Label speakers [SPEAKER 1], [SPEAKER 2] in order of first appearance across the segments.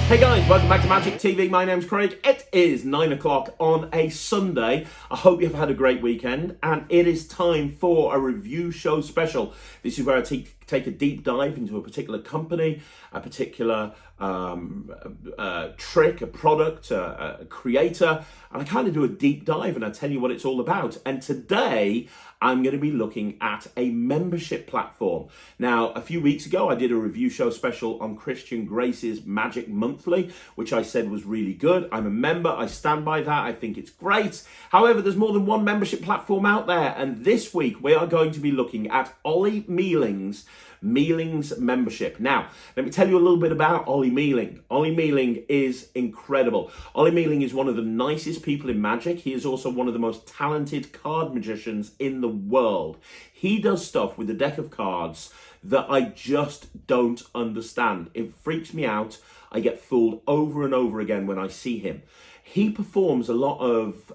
[SPEAKER 1] Hey guys, welcome back to Magic TV. My name's Craig. It is 9 o'clock on a Sunday. I hope you've had a great weekend, and it is time for a review show special. This is where I take a deep dive into a particular company, a particular trick, a product, a creator, and I kind of do a deep dive and I tell you what it's all about. And today I'm going to be looking at a membership platform. Now, a few weeks ago, I did a review show special on Christian Grace's Magic Monthly, which I said was really good. I'm a member. I stand by that. I think it's great. However, there's more than one membership platform out there. And this week, we are going to be looking at Ollie Mealing's membership. Now, let me tell you a little bit about Ollie Mealing. Ollie Mealing is incredible. Ollie Mealing is one of the nicest people in Magic. He is also one of the most talented card magicians in the world. He does stuff with a deck of cards that I just don't understand. It freaks me out. I get fooled over and over again when I see him. He performs a lot of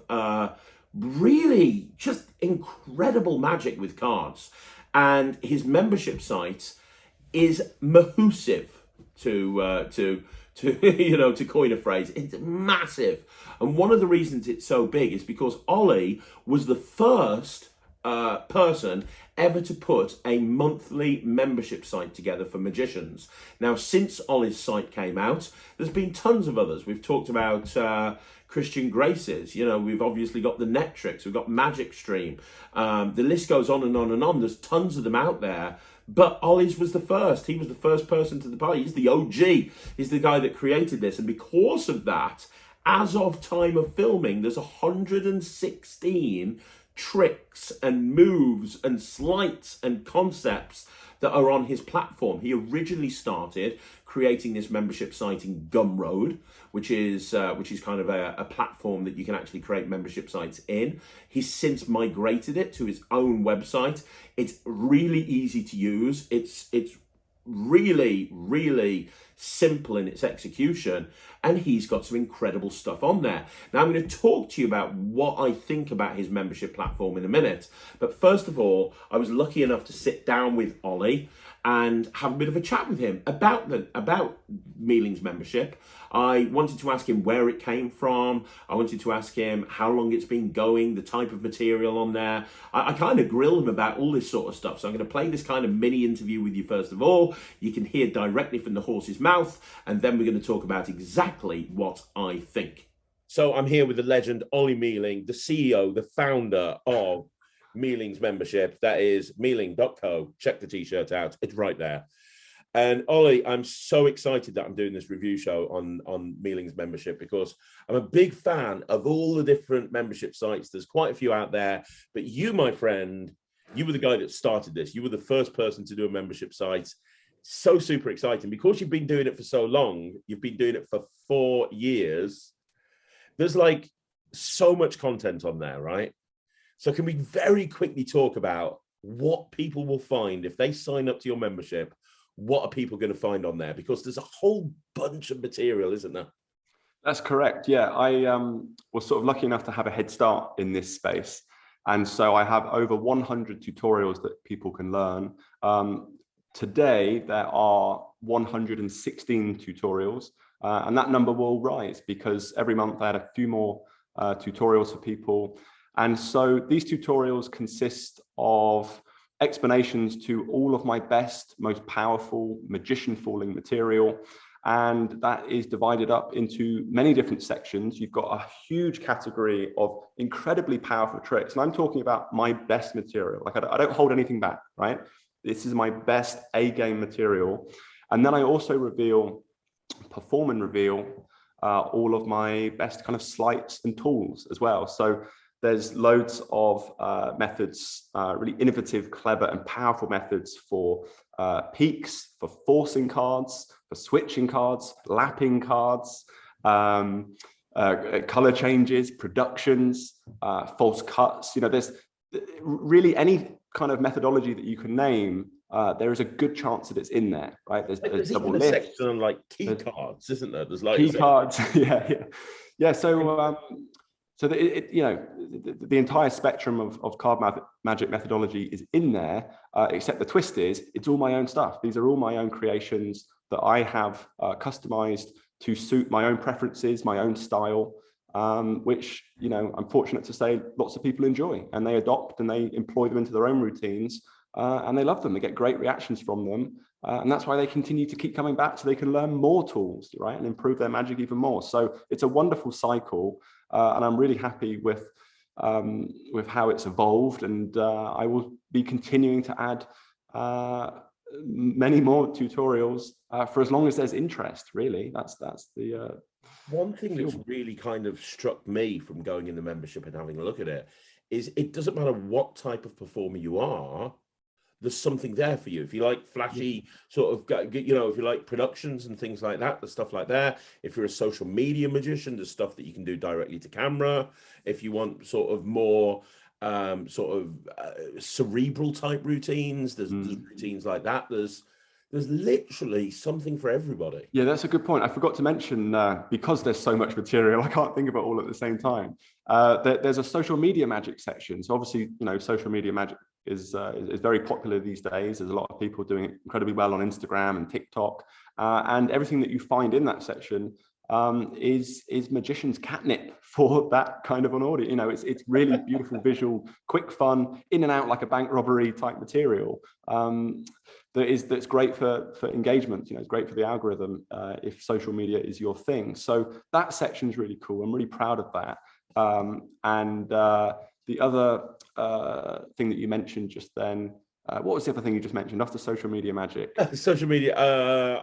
[SPEAKER 1] really just incredible magic with cards. And his membership site is mahoosive, to coin a phrase. It's massive. And one of the reasons it's so big is because Ollie was the first person ever to put a monthly membership site together for magicians. Now, since Ollie's site came out, there's been tons of others. We've talked about Christian Grace's, we've obviously got the Netrix, we've got Magic Stream. The list goes on and on and on. There's tons of them out there. But Ollie's was the first. He was the first person to the party. He's the OG. He's the guy that created this. And because of that, as of time of filming, there's 116 tricks and moves and sleights and concepts that are on his platform. He originally started creating this membership site in Gumroad, which is kind of a platform that you can actually create membership sites in. He's since migrated it to his own website. It's really easy to use. It's really, really simple in its execution, and he's got some incredible stuff on there. Now, I'm going to talk to you about what I think about his membership platform in a minute, but first of all, I was lucky enough to sit down with Ollie and have a bit of a chat with him about Mealing's membership. I wanted to ask him where it came from. I wanted to ask him how long it's been going, the type of material on there. I kind of grill him about all this sort of stuff. So I'm going to play this kind of mini interview with you first of all. You can hear directly from the horse's mouth, and then we're going to talk about exactly what I think. So I'm here with the legend Ollie Mealing, the CEO, the founder of Mealing's membership. That is mealing.co. Check the t-shirt out. It's right there. And Ollie, I'm so excited that I'm doing this review show on Mealing's membership because I'm a big fan of all the different membership sites. There's quite a few out there, but you, my friend, you were the guy that started this. You were the first person to do a membership site. So super exciting because you've been doing it for so long. You've been doing it for 4 years. There's like so much content on there, right? So can we very quickly talk about what people will find if they sign up to your membership? What are people going to find on there? Because there's a whole bunch of material, isn't there?
[SPEAKER 2] That's correct. Yeah, I was sort of lucky enough to have a head start in this space. And so I have over 100 tutorials that people can learn. Today, there are 116 tutorials, and that number will rise because every month I add a few more tutorials for people. And so these tutorials consist of explanations to all of my best, most powerful magician fooling material. And that is divided up into many different sections. You've got a huge category of incredibly powerful tricks. And I'm talking about my best material. Like I don't hold anything back, right? This is my best A-game material. And then I also perform and reveal all of my best kind of sleights and tools as well. So there's loads of methods, really innovative, clever and powerful methods for peaks, for forcing cards, for switching cards, lapping cards, color changes, productions, false cuts. There's really any kind of methodology that you can name. There is a good chance that it's in there, right? There's double lift.
[SPEAKER 1] Section on like key cards, isn't there? There's like
[SPEAKER 2] key cards, yeah. So the entire spectrum of card magic methodology is in there, except the twist is it's all my own stuff. These are all my own creations that I have customized to suit my own preferences, my own style, which, you know, I'm fortunate to say lots of people enjoy, and they adopt and they employ them into their own routines, and they love them. They get great reactions from them. And that's why they continue to keep coming back, so they can learn more tools, right, and improve their magic even more. So it's a wonderful cycle, and I'm really happy with how it's evolved. And I will be continuing to add many more tutorials for as long as there's interest. Really, that's the
[SPEAKER 1] one thing that's really kind of struck me from going in the membership and having a look at it is it doesn't matter what type of performer you are. There's something there for you. If you like flashy sort of, you know, if you like productions and things like that, there's stuff like that. If you're a social media magician, there's stuff that you can do directly to camera. If you want sort of more cerebral type routines, there's routines like that. There's literally something for everybody.
[SPEAKER 2] Yeah, that's a good point. I forgot to mention, because there's so much material, I can't think of it all at the same time. There's a social media magic section. So obviously, you know, social media magic is very popular these days. There's a lot of people doing it incredibly well on Instagram and TikTok, and everything that you find in that section is magician's catnip for that kind of an audience. You know, it's really beautiful, visual, quick fun, in and out like a bank robbery type material. That's great for engagement. You know, it's great for the algorithm if social media is your thing. So that section is really cool. I'm really proud of that. And the other thing that you mentioned just then, what was the other thing you just mentioned after social media magic?
[SPEAKER 1] Social media,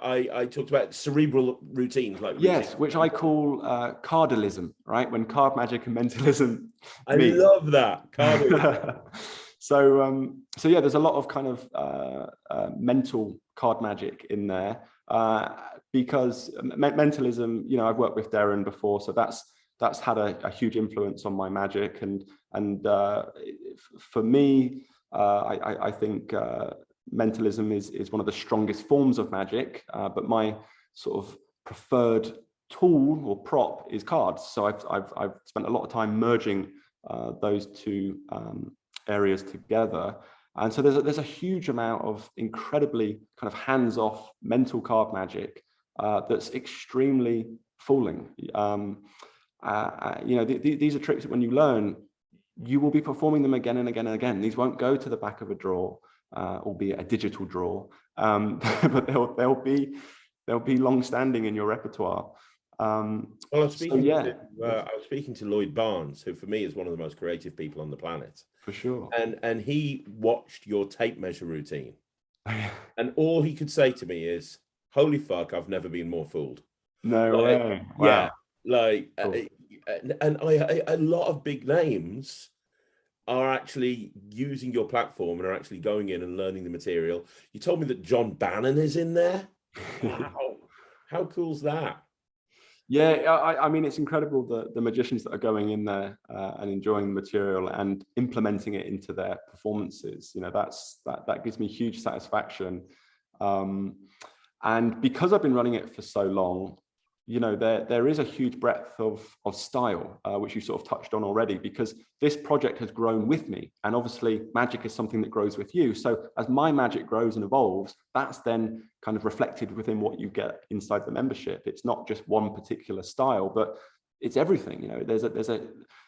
[SPEAKER 1] I talked about cerebral routines.
[SPEAKER 2] Yes, which I call cardalism, right? When card magic and mentalism
[SPEAKER 1] meet. Love that. Cardalism.
[SPEAKER 2] So yeah, there's a lot of kind of mental card magic in there, because mentalism, you know, I've worked with Darren before, so that's had a huge influence on my magic, and for me, I think mentalism is one of the strongest forms of magic, but my sort of preferred tool or prop is cards. So I've spent a lot of time merging those two areas together, and so there's a huge amount of incredibly kind of hands-off mental card magic that's extremely fooling. You know, these are tricks that when you learn, you will be performing them again and again and again. These won't go to the back of a drawer, albeit a digital drawer, but they'll be long-standing in your repertoire.
[SPEAKER 1] Well, I was speaking to Lloyd Barnes, who for me is one of the most creative people on the planet.
[SPEAKER 2] For sure.
[SPEAKER 1] And he watched your tape measure routine, and all he could say to me is, "Holy fuck, I've never been more fooled."
[SPEAKER 2] No way. Wow.
[SPEAKER 1] Yeah, like, cool. And a lot of big names are actually using your platform and are actually going in and learning the material. You told me that John Bannon is in there. Wow. How cool's that?
[SPEAKER 2] Yeah, I mean, it's incredible the magicians that are going in there and enjoying the material and implementing it into their performances. You know, that gives me huge satisfaction. And because I've been running it for so long, you know, there is a huge breadth of style, which you sort of touched on already, because this project has grown with me. And obviously magic is something that grows with you. So as my magic grows and evolves, that's then kind of reflected within what you get inside the membership. It's not just one particular style, but it's everything. You know,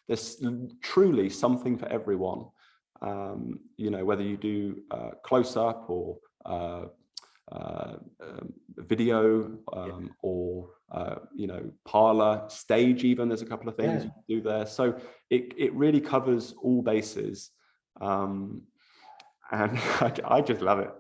[SPEAKER 2] there's truly something for everyone. You know, whether you do close up or video, or you know, parlor, stage, even there's a couple of things you can do there. So it really covers all bases, and I just love it.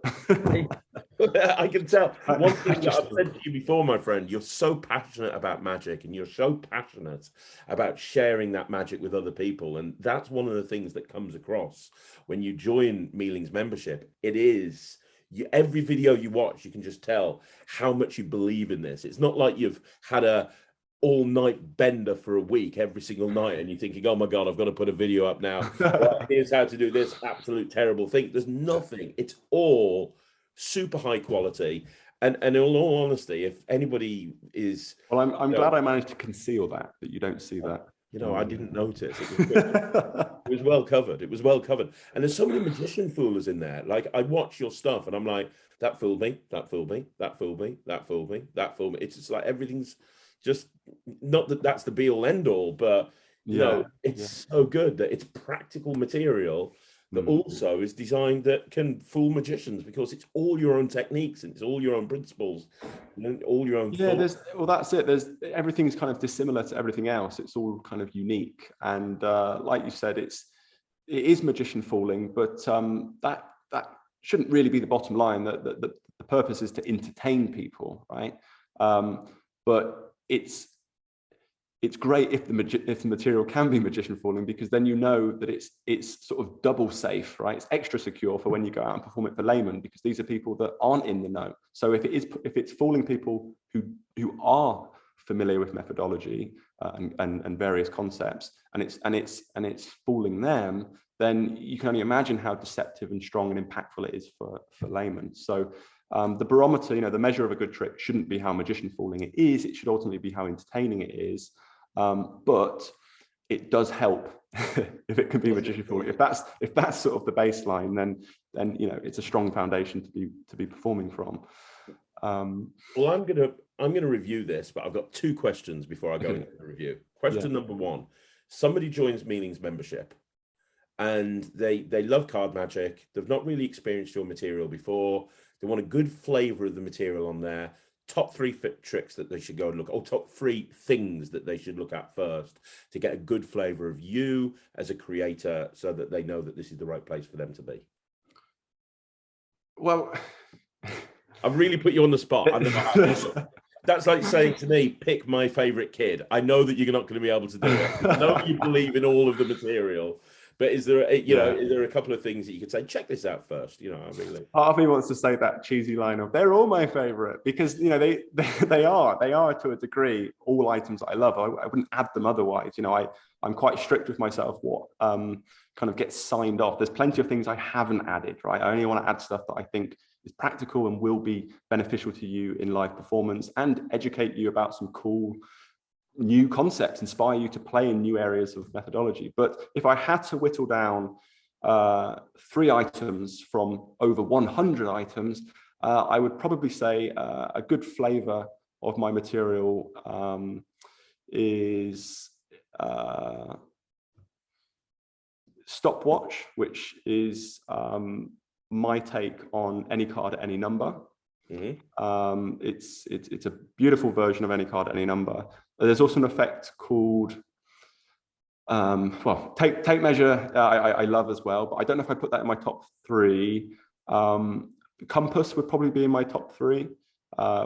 [SPEAKER 1] I can tell. One thing that I've said to you before, my friend, you're so passionate about magic, and you're so passionate about sharing that magic with other people, and that's one of the things that comes across when you join Mealing's membership. It is every video you watch, you can just tell how much you believe in this. It's not like you've had a all-night bender for a week every single night and you're thinking, oh my God, I've got to put a video up now. Well, here's how to do this absolute terrible thing. There's nothing. It's all super high quality. And in all honesty, if anybody is...
[SPEAKER 2] Well, I'm glad I managed to conceal that you don't see that.
[SPEAKER 1] You know, I didn't notice. It was well covered. It was well covered. And there's so many magician foolers in there. Like, I watch your stuff and I'm like, that fooled me, that fooled me, that fooled me, that fooled me, that fooled me. It's just like everything's just not that that's the be all end all, but you know, it's so good that it's practical material that also is designed that can fool magicians, because it's all your own techniques and it's all your own principles and all your own thoughts.
[SPEAKER 2] Well, that's it. Everything's kind of dissimilar to everything else. It's all kind of unique, and like you said, it is magician fooling, but that shouldn't really be the bottom line. That the purpose is to entertain people, right? But it's great if the material can be magician fooling, because then you know that it's sort of double safe, right? It's extra secure for when you go out and perform it for laymen, because these are people that aren't in the know. So if it's fooling people who are familiar with methodology and various concepts, and it's fooling them, then you can only imagine how deceptive and strong and impactful it is for laymen. So the barometer, the measure of a good trick shouldn't be how magician fooling it is. It should ultimately be how entertaining it is. But it does help if it can be magician fooling. If that's sort of the baseline, then it's a strong foundation to be performing from.
[SPEAKER 1] Well, I'm gonna review this, but I've got 2 questions before I go into the review. Question number 1: somebody joins Mealing's membership, and they love card magic. They've not really experienced your material before. They want a good flavor of the material on there. Top 3 tricks that they should go and look at, or top 3 things that they should look at first to get a good flavor of you as a creator, so that they know that this is the right place for them to be.
[SPEAKER 2] Well,
[SPEAKER 1] I've really put you on the spot. That's like saying to me, pick my favorite kid. I know that you're not going to be able to do it. I know you believe in all of the material. But is there, is there a couple of things that you could say, check this out first? I really.
[SPEAKER 2] Part of me wants to say that cheesy line of, they're all my favorite, because they are to a degree all items that I love. I wouldn't add them otherwise. I'm quite strict with myself what kind of gets signed off. There's plenty of things I haven't added, right? I only want to add stuff that I think is practical and will be beneficial to you in live performance, and educate you about some cool new concepts, inspire you to play in new areas of methodology. But if I had to whittle down 3 items from over 100 items, I would probably say a good flavor of my material is stopwatch, which is my take on any card at any number. It's a beautiful version of any card at any number. There's also an effect called tape measure. I love as well, but I don't know if I put that in my top 3. Compass would probably be in my top 3,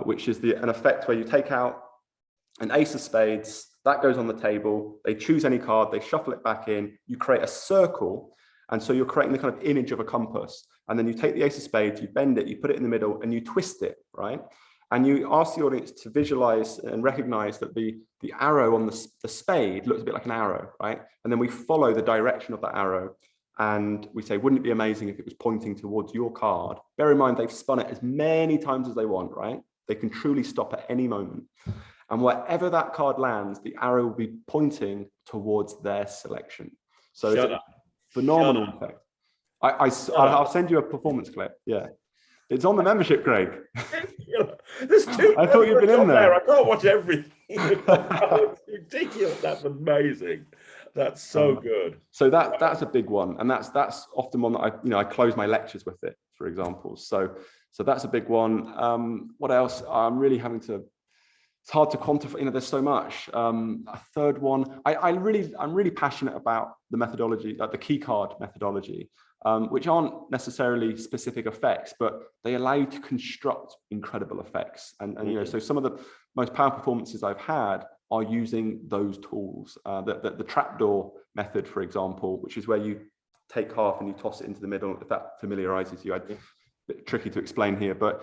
[SPEAKER 2] which is an effect where you take out an ace of spades, that goes on the table, they choose any card, they shuffle it back in, you create a circle, and so you're creating the kind of image of a compass. And then you take the ace of spades, you bend it, you put it in the middle, and you twist it, right? And you ask the audience to visualize and recognize that the arrow on the spade looks a bit like an arrow, right? And then we follow the direction of that arrow, and we say, wouldn't it be amazing if it was pointing towards your card? Bear in mind, they've spun it as many times as they want, right? They can truly stop at any moment. And wherever that card lands, the arrow will be pointing towards their selection. So it's a phenomenal effect. I'll send you a performance clip. Yeah, it's on the membership, Craig.
[SPEAKER 1] There's 2.
[SPEAKER 2] I thought you'd been in there.
[SPEAKER 1] I can't watch everything. It's ridiculous. That's amazing. That's so good.
[SPEAKER 2] So that's a big one, and that's often one that I close my lectures with it, for example. So that's a big one. What else? I'm really having to. It's hard to quantify. There's so much. A third one. I'm really passionate about the methodology, like the key card methodology, which aren't necessarily specific effects, but they allow you to construct incredible effects. And so some of the most powerful performances I've had are using those tools. The trapdoor method, for example, which is where you take half and you toss it into the middle. If that familiarizes you, a bit tricky to explain here, but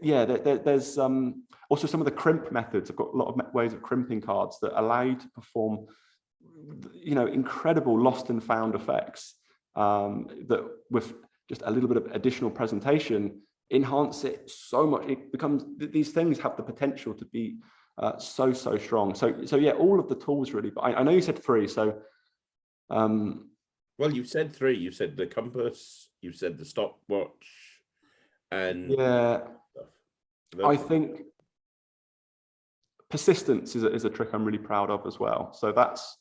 [SPEAKER 2] yeah, there's also some of the crimp methods. I've got a lot of ways of crimping cards that allow you to perform, incredible lost and found effects that, with just a little bit of additional presentation, enhance it so much. It becomes, these things have the potential to be so strong. So yeah, all of the tools really. But I know you said 3. So
[SPEAKER 1] well, you've said 3. You've said the compass. You've said the stopwatch, and
[SPEAKER 2] yeah. I think persistence is a trick I'm really proud of as well. So that's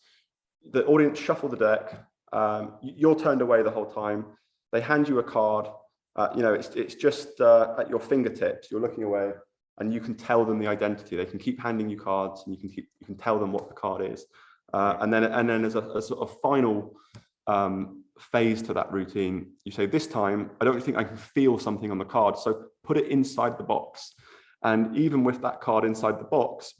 [SPEAKER 2] the audience shuffle the deck. You're turned away the whole time. They hand you a card. It's just at your fingertips. You're looking away, and you can tell them the identity. They can keep handing you cards, and you can tell them what the card is. And then as a sort of final phase to that routine, you say, this time I don't think I can feel something on the card, so put it inside the box. And even with that card inside the box,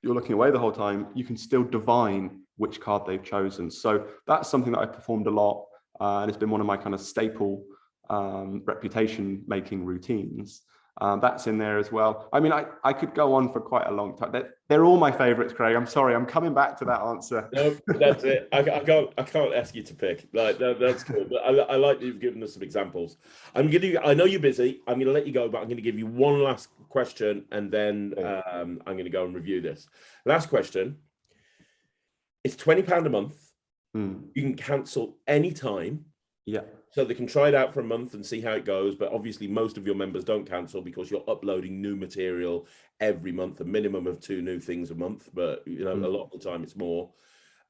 [SPEAKER 2] you're looking away the whole time, you can still divine which card they've chosen. So that's something that I've performed a lot, and it's been one of my kind of staple reputation making routines. That's in there as well. I mean, I could go on for quite a long time. They're all my favorites, Craig. I'm sorry, I'm coming back to that answer.
[SPEAKER 1] No, that's it. I can't ask you to pick. Like that's good. But I like that you've given us some examples. I know you're busy. I'm gonna let you go, but I'm gonna give you one last question, and then I'm gonna go and review this. Last question. It's £20 a month. You can cancel any time.
[SPEAKER 2] Yeah.
[SPEAKER 1] So they can try it out for a month and see how it goes. But obviously, most of your members don't cancel because you're uploading new material every month, a minimum of 2 new things a month. But, a lot of the time it's more.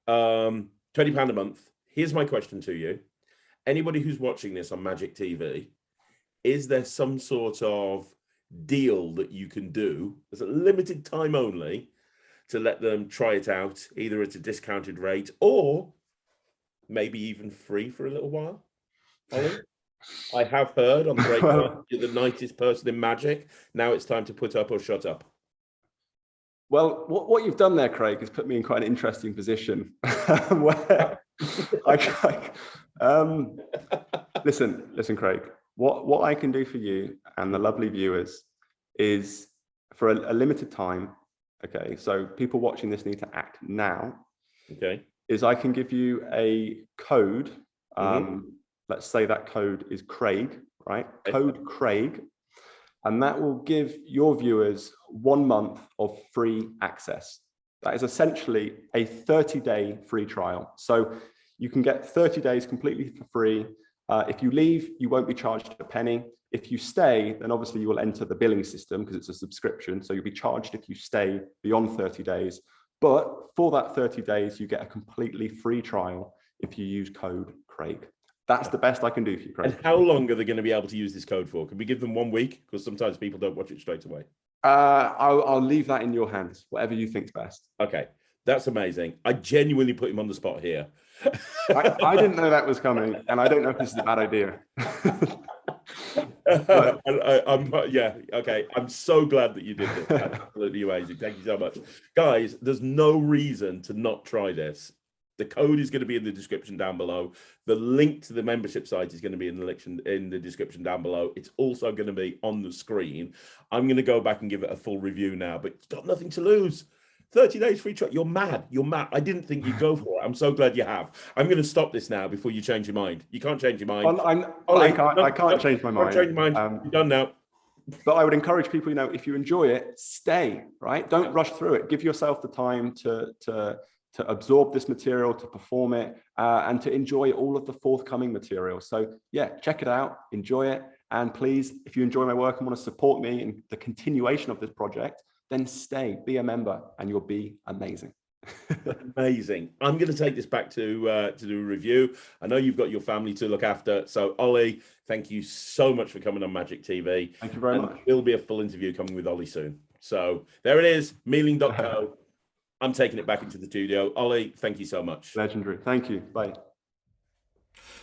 [SPEAKER 1] £20 a month. Here's my question to you. Anybody who's watching this on Magic TV, is there some sort of deal that you can do? There's a limited time only to let them try it out, either at a discounted rate or maybe even free for a little while? Ollie, I have heard on the break you're the nicest person in Magic. Now it's time to put up or shut up.
[SPEAKER 2] Well, what you've done there, Craig, has put me in quite an interesting position. Where listen, Craig. What I can do for you and the lovely viewers is for a limited time. Okay, so people watching this need to act now.
[SPEAKER 1] Okay,
[SPEAKER 2] is I can give you a code. Let's say that code is Craig, right? Code Craig. And that will give your viewers 1 month of free access. That is essentially a 30-day free trial. So you can get 30 days completely for free. If you leave, you won't be charged a penny. If you stay, then obviously you will enter the billing system because it's a subscription. So you'll be charged if you stay beyond 30 days. But for that 30 days, you get a completely free trial if you use code Craig. That's the best I can do for you, Craig.
[SPEAKER 1] And how long are they going to be able to use this code for? Can we give them 1 week? Because sometimes people don't watch it straight away.
[SPEAKER 2] I'll leave that in your hands, whatever you think's best.
[SPEAKER 1] Okay, that's amazing. I genuinely put him on the spot here.
[SPEAKER 2] I didn't know that was coming, and I don't know if this is a bad idea.
[SPEAKER 1] Okay. I'm so glad that you did this. That's absolutely amazing. Thank you so much. Guys, there's no reason to not try this. The code is going to be in the description down below. The link to the membership site is going to be in the description down below. It's also going to be on the screen. I'm going to go back and give it a full review now, but you've got nothing to lose. 30 days free trial. You're mad. You're mad. I didn't think you'd go for it. I'm so glad you have. I'm going to stop this now before you change your mind. You can't change your mind.
[SPEAKER 2] I can't change my mind.
[SPEAKER 1] Change your mind. You're done now.
[SPEAKER 2] But I would encourage people, if you enjoy it, stay, right? Don't rush through it. Give yourself the time to absorb this material, to perform it, and to enjoy all of the forthcoming material. So yeah, check it out, enjoy it. And please, if you enjoy my work and want to support me in the continuation of this project, then stay, be a member, and you'll be amazing.
[SPEAKER 1] Amazing. I'm going to take this back to do a review. I know you've got your family to look after. So Ollie, thank you so much for coming on Magic TV.
[SPEAKER 2] Thank you very much.
[SPEAKER 1] There'll be a full interview coming with Ollie soon. So there it is, mealing.co. I'm taking it back into the studio. Ollie, thank you so much.
[SPEAKER 2] Legendary. Thank you. Bye.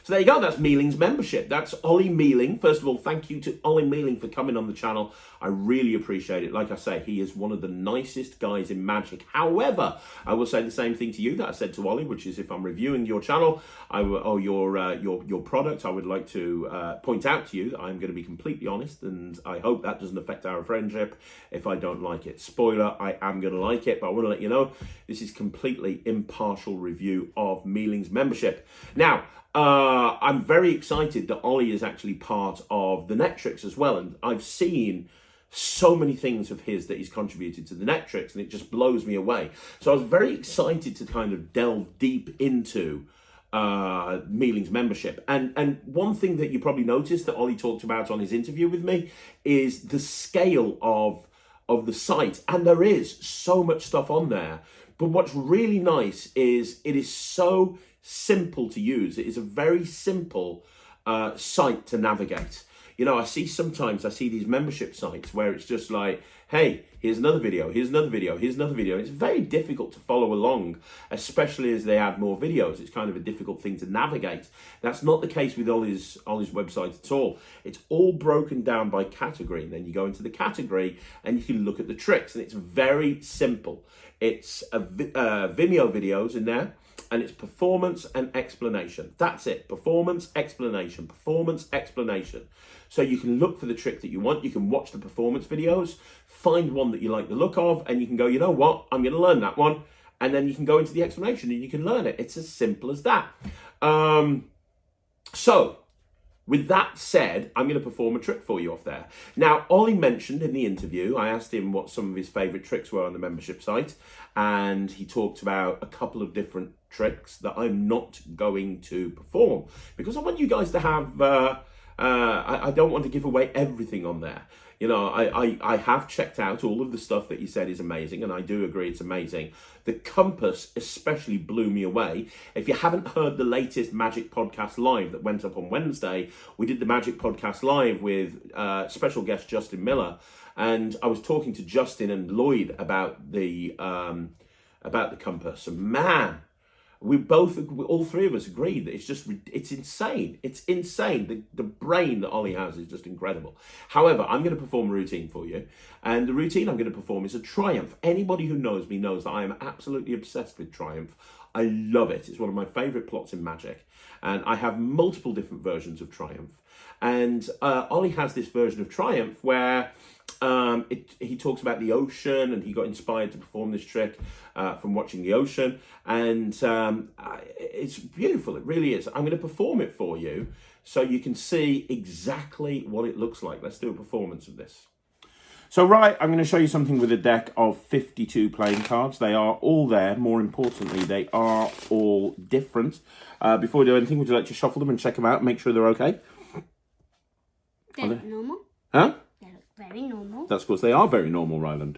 [SPEAKER 1] So there you go. That's Mealing's membership. That's Ollie Mealing. First of all, thank you to Ollie Mealing for coming on the channel. I really appreciate it. Like I say, he is one of the nicest guys in Magic. However, I will say the same thing to you that I said to Ollie, which is if I'm reviewing your channel or your product, I would like to point out to you that I'm going to be completely honest, and I hope that doesn't affect our friendship if I don't like it. Spoiler, I am going to like it, but I want to let you know this is completely impartial review of Mealing's membership. Now, I'm very excited that Ollie is actually part of the Netrix as well, and I've seen so many things of his that he's contributed to the Netrix, and it just blows me away. So I was very excited to kind of delve deep into Mealing's membership. And one thing that you probably noticed that Ollie talked about on his interview with me is the scale of of the site, and there is so much stuff on there. But what's really nice is it is so simple to use. It is a very simple site to navigate. You know, I see these membership sites where it's just like, hey, here's another video, here's another video, here's another video. It's very difficult to follow along, especially as they add more videos. It's kind of a difficult thing to navigate. That's not the case with Ollie's website at all. It's all broken down by category. And then you go into the category and you can look at the tricks. And it's very simple. It's Vimeo videos in there. And it's performance and explanation. That's it. Performance, explanation, performance, explanation. So you can look for the trick that you want. You can watch the performance videos, find one that you like the look of, and you can go, you know what, I'm going to learn that one. And then you can go into the explanation and you can learn it. It's as simple as that. So with that said, I'm going to perform a trick for you off there. Now, Ollie mentioned in the interview, I asked him what some of his favourite tricks were on the membership site, and he talked about a couple of different tricks that I'm not going to perform because I want you guys to have, I don't want to give away everything on there. You know, I have checked out all of the stuff that he said is amazing, and I do agree it's amazing. The compass especially blew me away. If you haven't heard the latest Magic Podcast Live that went up on Wednesday, we did the Magic Podcast Live with special guest Justin Miller, and I was talking to Justin and Lloyd about the compass. And man, all three of us agreed that it's insane. It's insane. The brain that Ollie has is just incredible. However, I'm going to perform a routine for you. And the routine I'm going to perform is a Triumph. Anybody who knows me knows that I am absolutely obsessed with Triumph. I love it. It's one of my favourite plots in Magic. And I have multiple different versions of Triumph. And Ollie has this version of Triumph where he talks about the ocean, and he got inspired to perform this trick from watching the ocean, and it's beautiful. It really is. I'm going to perform it for you so you can see exactly what it looks like. Let's do a performance of this. So I'm going to show you something with a deck of 52 playing cards. They are all there. More importantly, they are all different. Before we do anything, would you like to shuffle them and check them out and make sure they're okay?
[SPEAKER 3] They're normal.
[SPEAKER 1] Huh?
[SPEAKER 3] They look very normal.
[SPEAKER 1] That's because they are very normal, Ryland.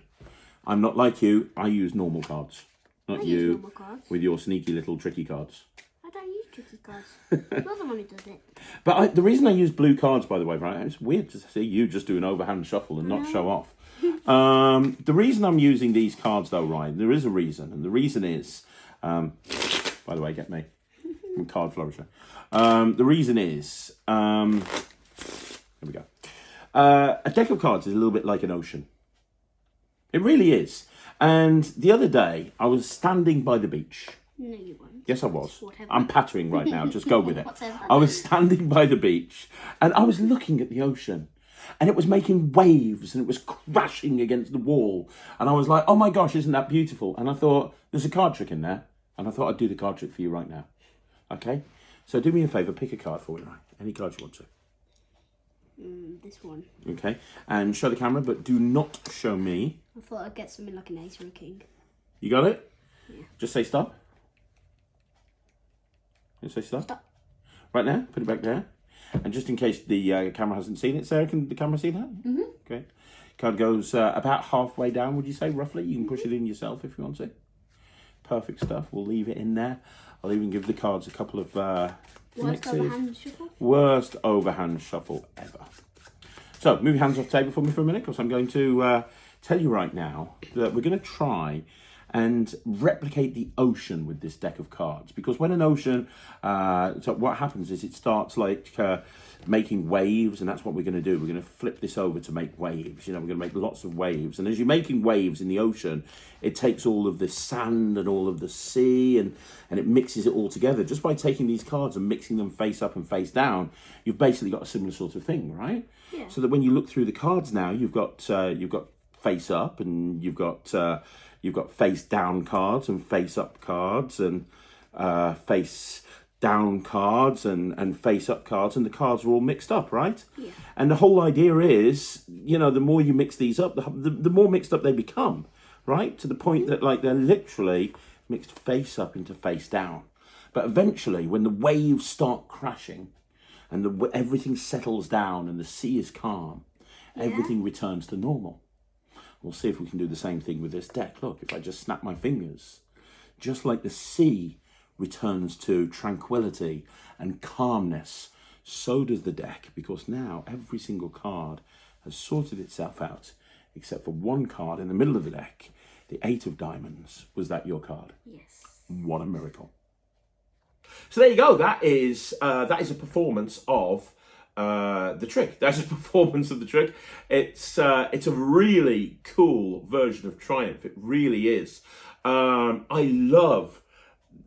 [SPEAKER 1] I'm not like you. I use normal cards. Not you,
[SPEAKER 3] use normal cards.
[SPEAKER 1] With your sneaky little tricky cards.
[SPEAKER 3] I don't use tricky cards. You're the one who does it.
[SPEAKER 1] But the reason I use blue cards, by the way, right? It's weird to see you just do an overhand shuffle and not show off. The reason I'm using these cards, though, Ryan, there is a reason. And the reason is, by the way, get me. I'm a card flourisher. The reason is, here we go. A deck of cards is a little bit like an ocean. It really is. And the other day, I was standing by the beach.
[SPEAKER 3] No, you weren't.
[SPEAKER 1] Yes, I was.
[SPEAKER 3] Whatever.
[SPEAKER 1] I'm pattering right now. Just go with it.
[SPEAKER 3] Whatever.
[SPEAKER 1] I was standing by the beach, and I was looking at the ocean. And it was making waves, and it was crashing against the wall. And I was like, oh my gosh, isn't that beautiful? And I thought, there's a card trick in there. And I thought I'd do the card trick for you right now. Okay? So do me a favour, pick a card for me, right? Any card you want to.
[SPEAKER 3] This one.
[SPEAKER 1] Okay, and show the camera, but do not show me.
[SPEAKER 3] I thought I'd get something like an ace or a king.
[SPEAKER 1] You got it?
[SPEAKER 3] Yeah.
[SPEAKER 1] Just say stop. Just say stop.
[SPEAKER 3] Stop.
[SPEAKER 1] Right now, put it back there. And just in case the camera hasn't seen it, Sarah, can the camera see that?
[SPEAKER 3] Mm-hmm.
[SPEAKER 1] Okay. Card goes about halfway down, would you say, roughly? You can push it in yourself if you want to. Perfect stuff. We'll leave it in there. I'll even give the cards a couple of
[SPEAKER 3] Worst overhand shuffle?
[SPEAKER 1] Worst overhand shuffle ever. So, move your hands off the table for me for a minute, because I'm going to tell you right now that we're going to try and replicate the ocean with this deck of cards. Because when an ocean, so what happens is it starts like making waves, and that's what we're going to do. We're going to flip this over to make waves. You know, we're going to make lots of waves. And as you're making waves in the ocean, it takes all of the sand and all of the sea and it mixes it all together. Just by taking these cards and mixing them face up and face down, you've basically got a similar sort of thing, right?
[SPEAKER 3] Yeah.
[SPEAKER 1] So that when you look through the cards now, you've got face up, and you've got face down cards and face up cards and face down cards and face up cards, and the cards are all mixed up, right?
[SPEAKER 3] Yeah.
[SPEAKER 1] And the whole idea is, you know, the more you mix these up, the more mixed up they become, right? To the point that like they're literally mixed face up into face down. But eventually, when the waves start crashing and everything settles down and the sea is calm, everything returns to normal. We'll see if we can do the same thing with this deck. Look, if I just snap my fingers, just like the sea returns to tranquility and calmness, so does the deck, because now every single card has sorted itself out, except for one card in the middle of the deck, the 8 of diamonds. Was that your card?
[SPEAKER 3] Yes.
[SPEAKER 1] What a miracle. So there you go. That is a performance of the trick. That's a performance of the trick. It's a really cool version of Triumph. It really is. I love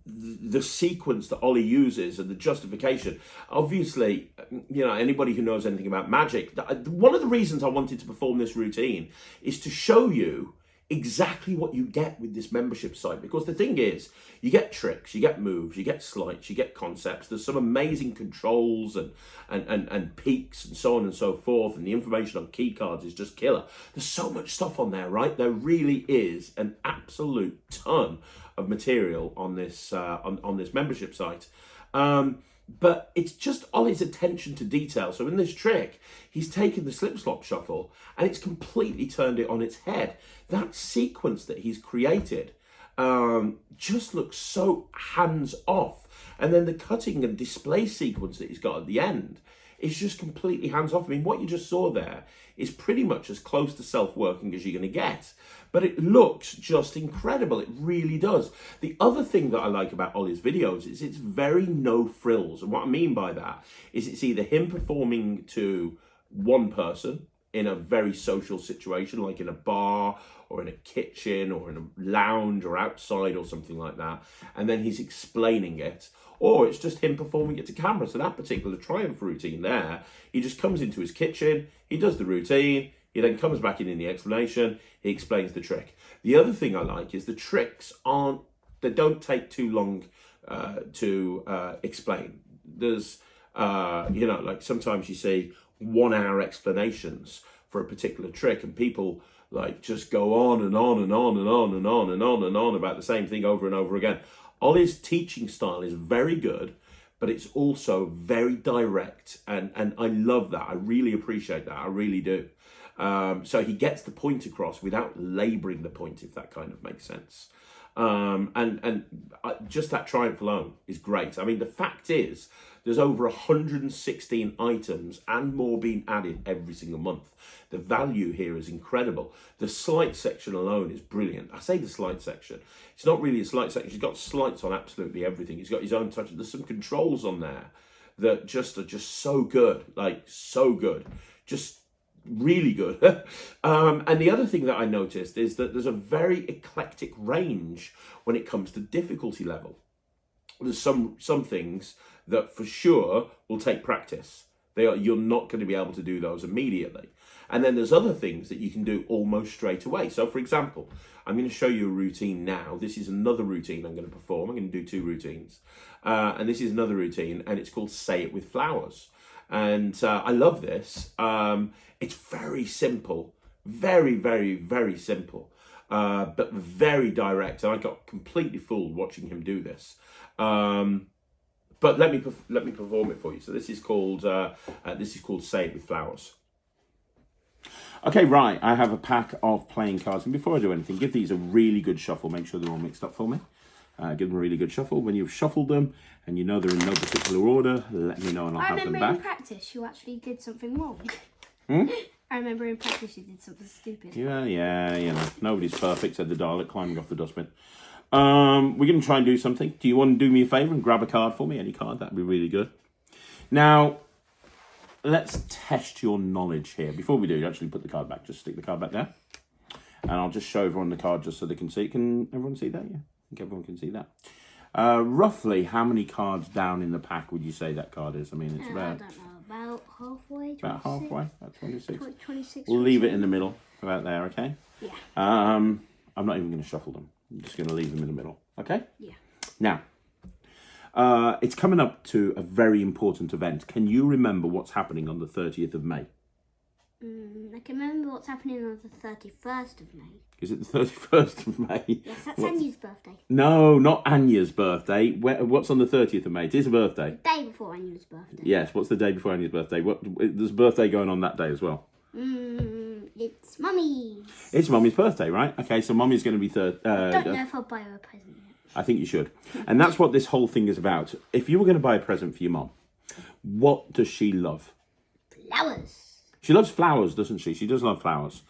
[SPEAKER 1] the sequence that Ollie uses and the justification. Obviously, you know, anybody who knows anything about magic, one of the reasons I wanted to perform this routine is to show you exactly what you get with this membership site. Because the thing is, you get tricks, you get moves, you get sleights, you get concepts. There's some amazing controls and peaks and so on and so forth. And the information on key cards is just killer. There's so much stuff on there, right? There really is an absolute ton of material on this on this membership site. But it's just Ollie's attention to detail. So in this trick, he's taken the slip slop shuffle and it's completely turned it on its head. That sequence that he's created just looks so hands off. And then the cutting and display sequence that he's got at the end is just completely hands off. I mean, what you just saw there is pretty much as close to self-working as you're going to get. But it looks just incredible. It really does. The other thing that I like about Ollie's videos is it's very no frills. And what I mean by that is it's either him performing to one person in a very social situation, like in a bar or in a kitchen or in a lounge or outside or something like that, and then he's explaining it, or it's just him performing it to camera. So that particular Triumph routine there, he just comes into his kitchen, he does the routine, he then comes back in the explanation, he explains the trick. The other thing I like is the tricks they don't take too long to explain. There's, you know, like sometimes you see 1 hour explanations for a particular trick and people like just go on and on and on and on and on and on and on about the same thing over and over again. Ollie's teaching style is very good, but it's also very direct, and I love that. I really appreciate that. I really do. So he gets the point across without labouring the point, if that kind of makes sense. Just that Triumph alone is great. I mean, the fact is, there's over 116 items and more being added every single month. The value here is incredible. The sleight section alone is brilliant. I say the sleight section. It's not really a sleight section. He's got sleights on absolutely everything. He's got his own touch. There's some controls on there that just are just so good, like so good. Just really good. And the other thing that I noticed is that there's a very eclectic range when it comes to difficulty level. There's some things that for sure will take practice. You're not going to be able to do those immediately. And then there's other things that you can do almost straight away. So for example, I'm going to show you a routine now. This is another routine I'm going to perform. I'm going to do 2 routines. And this is another routine, and it's called Say It With Flowers. And I love this. It's very simple, very, very, very simple, but very direct. And I got completely fooled watching him do this. But let me perform it for you. So this is called Say It With Flowers. Okay, right. I have a pack of playing cards, and before I do anything, give these a really good shuffle. Make sure they're all mixed up for me. Give them a really good shuffle. When you've shuffled them and you know they're in no particular order, let me know and I'll have them back.
[SPEAKER 3] I remember in practice you actually did something wrong. I remember in practice you did something stupid.
[SPEAKER 1] Yeah, you know, nobody's perfect, said the Dalek, climbing off the dustbin. We're going to try and do something. Do you want to do me a favour and grab a card for me? Any card, that'd be really good. Now, let's test your knowledge here. Before we do, actually put the card back. Just stick the card back there. And I'll just show everyone the card just so they can see. Can everyone see that? Yeah, I think everyone can see that. Roughly, how many cards down in the pack would you say that card is? I mean, it's about...
[SPEAKER 3] I don't know, about halfway, 26?
[SPEAKER 1] About halfway, about 26.
[SPEAKER 3] 26.
[SPEAKER 1] We'll leave it in the middle, about there, okay?
[SPEAKER 3] Yeah.
[SPEAKER 1] I'm not even going to shuffle them. I'm just going to leave them in the middle, okay?
[SPEAKER 3] Yeah.
[SPEAKER 1] Now, it's coming up to a very important event. Can you remember what's happening on the 30th of May?
[SPEAKER 3] I can remember what's happening on the 31st of May.
[SPEAKER 1] Is it the 31st of May?
[SPEAKER 3] Yes, that's Anya's birthday.
[SPEAKER 1] No, not Anya's birthday. What's on the 30th of May? It is a birthday.
[SPEAKER 3] The day before Anya's birthday.
[SPEAKER 1] Yes, what's the day before Anya's birthday? There's a birthday going on that day as well.
[SPEAKER 3] It's Mummy's.
[SPEAKER 1] It's Mummy's birthday, right? Okay, so Mummy's going to be
[SPEAKER 3] I don't know if I'll buy her a present yet.
[SPEAKER 1] I think you should. And that's what this whole thing is about. If you were going to buy a present for your mum, what does she love?
[SPEAKER 3] Flowers.
[SPEAKER 1] She loves flowers, doesn't she? She does love flowers.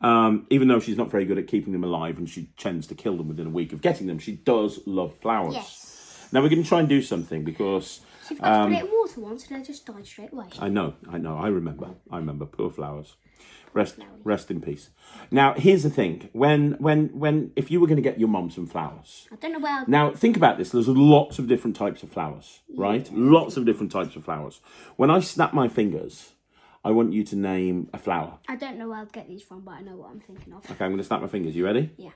[SPEAKER 1] Even though she's not very good at keeping them alive and she tends to kill them within a week of getting them, she does love flowers.
[SPEAKER 3] Yes.
[SPEAKER 1] Now we're going to try and do something because...
[SPEAKER 3] She forgot to put it in water once and they just died straight away.
[SPEAKER 1] I know. I remember. Poor flowers. Rest in peace. Now, here's the thing. If you were going to get your mum some flowers...
[SPEAKER 3] I don't know where...
[SPEAKER 1] Now, think about this. There's lots of different types of flowers, right? Lots of different types of flowers. When I snap my fingers, I want you to name a flower.
[SPEAKER 3] I don't know where I'd get these from, but I know what I'm thinking of.
[SPEAKER 1] Okay, I'm going to snap my fingers. You ready?
[SPEAKER 3] Yeah.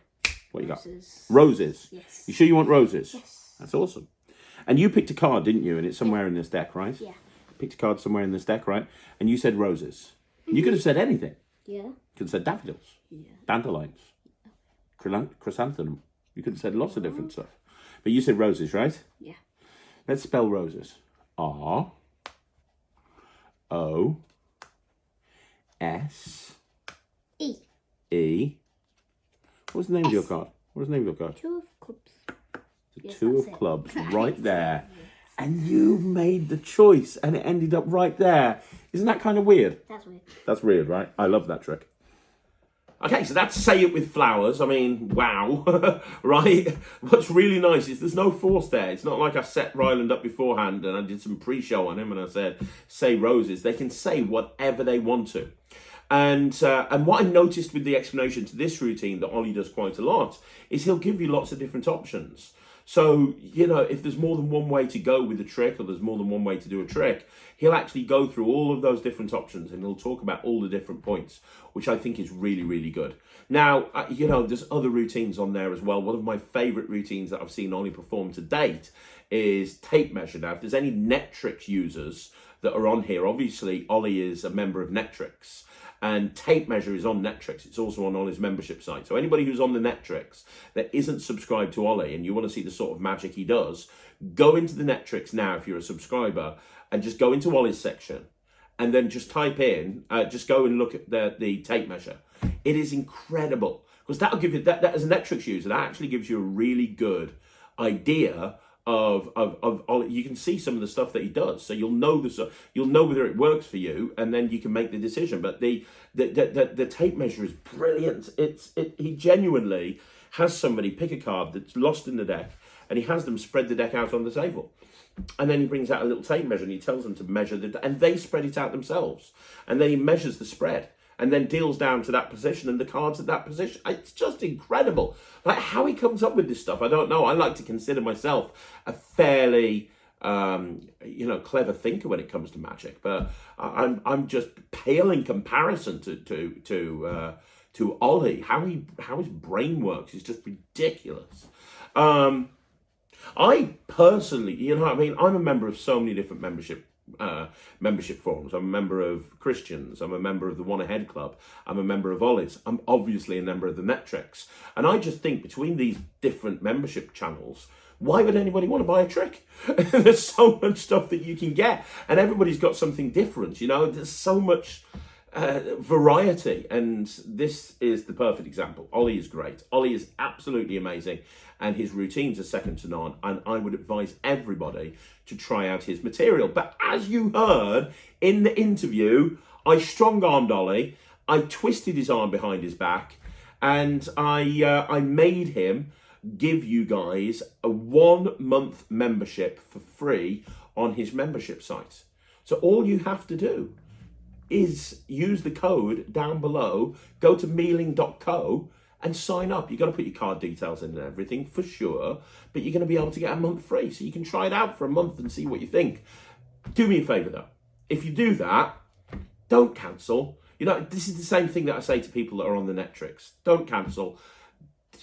[SPEAKER 1] What you got?
[SPEAKER 3] Roses.
[SPEAKER 1] Roses.
[SPEAKER 3] Yes.
[SPEAKER 1] You sure you want roses?
[SPEAKER 3] Yes.
[SPEAKER 1] That's awesome. And you picked a card, didn't you? And it's somewhere in this deck, right?
[SPEAKER 3] Yeah.
[SPEAKER 1] Picked a card somewhere in this deck, right? And you said roses. You could have said anything.
[SPEAKER 3] Yeah.
[SPEAKER 1] You could have said daffodils.
[SPEAKER 3] Yeah.
[SPEAKER 1] Dandelions. Chrysanthemum. You could have said lots of different stuff. But you said roses, right?
[SPEAKER 3] Yeah.
[SPEAKER 1] Let's spell roses. R-O-S-E. What's the name of your card? What's the name of your card?
[SPEAKER 3] Two of clubs.
[SPEAKER 1] The
[SPEAKER 3] Yes,
[SPEAKER 1] two
[SPEAKER 3] that's
[SPEAKER 1] of
[SPEAKER 3] it.
[SPEAKER 1] clubs, right there. And you made the choice and it ended up right there. Isn't that kind of weird?
[SPEAKER 3] That's weird.
[SPEAKER 1] That's weird, right? I love that trick. Okay, so that's Say It With Flowers. I mean, wow, right? What's really nice is there's no force there. It's not like I set Ryland up beforehand and I did some pre-show on him and I said, say roses. They can say whatever they want to. And what I noticed with the explanation to this routine that Ollie does quite a lot is he'll give you lots of different options. So, you know, if there's more than one way to go with a trick or there's more than one way to do a trick, he'll actually go through all of those different options and he'll talk about all the different points, which I think is really, really good. Now, you know, there's other routines on there as well. One of my favourite routines that I've seen Ollie perform to date is tape measure. Now, if there's any Netrix users that are on here, obviously Ollie is a member of Netrix. And tape measure is on Netrix. It's also on Ollie's membership site. So anybody who's on the Netrix that isn't subscribed to Ollie and you want to see the sort of magic he does, go into the Netrix now if you're a subscriber and just go into Ollie's section and then just type in, just go and look at the tape measure. It is incredible because that'll give you, that as a Netrix user, that actually gives you a really good idea of you can see some of the stuff that he does, so you'll know whether it works for you, and then you can make the decision. But the tape measure is brilliant. He genuinely has somebody pick a card that's lost in the deck, and he has them spread the deck out on the table, and then he brings out a little tape measure and he tells them to measure and they spread it out themselves, and then he measures the spread. And then deals down to that position and the cards at that position. It's just incredible. Like how he comes up with this stuff, I don't know. I like to consider myself a fairly, clever thinker when it comes to magic, but I'm just pale in comparison to Ollie. How his brain works is just ridiculous. I personally, you know what I mean? I'm a member of so many different membership forums. I'm a member of Christians. I'm a member of the One Ahead Club. I'm a member of Ollie's. I'm obviously a member of the Netrix. And I just think between these different membership channels, why would anybody want to buy a trick? There's so much stuff that you can get, and everybody's got something different. You know, there's so much variety, and this is the perfect example. Ollie is great. Ollie is absolutely amazing, and his routines are second to none, and I would advise everybody to try out his material. But as you heard in the interview, I strong-armed Ollie, I twisted his arm behind his back, and I made him give you guys a 1-month membership for free on his membership site. So all you have to do is use the code down below, go to mealing.co and sign up. You've got to put your card details in and everything for sure, but you're going to be able to get a month free. So you can try it out for a month and see what you think. Do me a favor though. If you do that, don't cancel. You know, this is the same thing that I say to people that are on the Netrix. Don't cancel.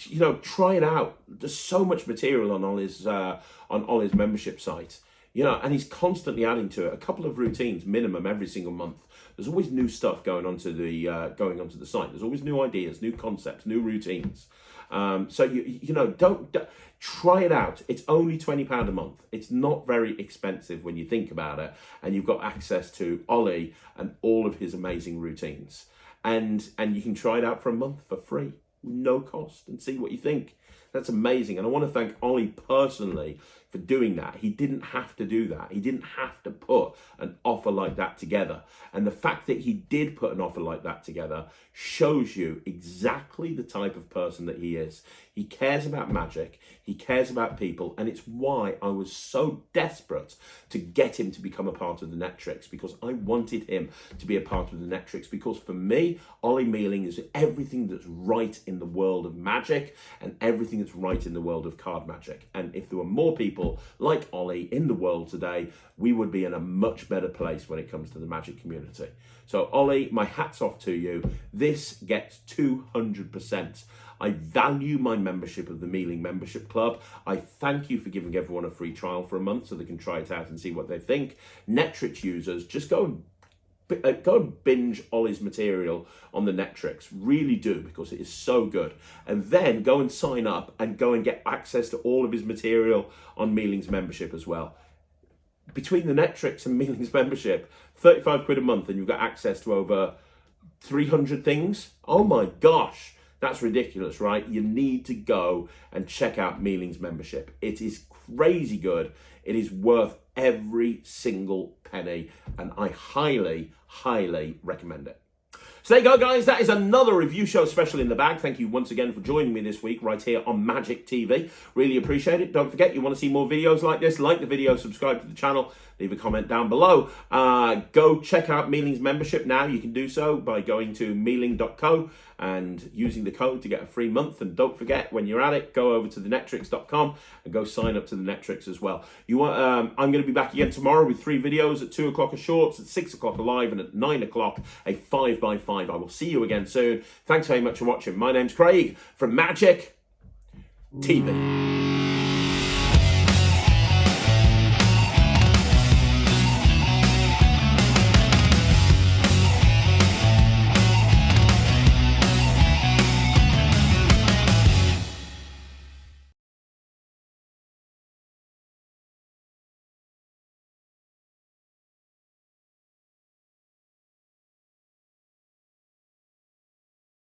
[SPEAKER 1] You know, try it out. There's so much material on Ollie's membership site. You know, and he's constantly adding to it. A couple of routines minimum every single month. There's always new stuff going onto the site. There's always new ideas, new concepts, new routines. So you know, don't try it out. It's only £20 a month. It's not very expensive when you think about it, and you've got access to Ollie and all of his amazing routines. and you can try it out for a month for free, no cost, and see what you think. That's amazing. And I want to thank Ollie personally for doing that. He didn't have to do that. He didn't have to put an offer like that together. And the fact that he did put an offer like that together shows you exactly the type of person that he is. He cares about magic. He cares about people. And it's why I was so desperate to get him to become a part of the Netrix, because I wanted him to be a part of the Netrix. Because for me, Ollie Mealing is everything that's right in the world of magic and everything that's right in the world of card magic. And if there were more people like Ollie in the world today, we would be in a much better place when it comes to the magic community. So Ollie, my hat's off to you. This gets 200%. I value my membership of the Mealing Membership Club. I thank you for giving everyone a free trial for a month so they can try it out and see what they think. Netrix users, just go and binge Ollie's material on the Netrix. Really do, because it is so good. And then go and sign up and go and get access to all of his material on Mealing's membership as well. Between the Netrix and Mealing's membership, 35 quid a month, and you've got access to over 300 things. Oh my gosh, that's ridiculous, right? You need to go and check out Mealing's membership. It is crazy good. It is worth every single penny, and I highly, highly recommend it. So there you go, guys. That is another review show special in the bag. Thank you once again for joining me this week right here on Magic TV. Really appreciate it. Don't forget, you want to see more videos like this, like the video, subscribe to the channel, leave a comment down below. Go check out Mealing's membership now. You can do so by going to mealing.co and using the code to get a free month. And don't forget, when you're at it, go over to the netrix.com and go sign up to the Netrix as well. I'm going to be back again tomorrow with 3 videos: at 2 o'clock a shorts, at 6 o'clock a live, and at 9 o'clock a 5x5. I will see you again soon. Thanks very much for watching. My name's Craig from Magic TV.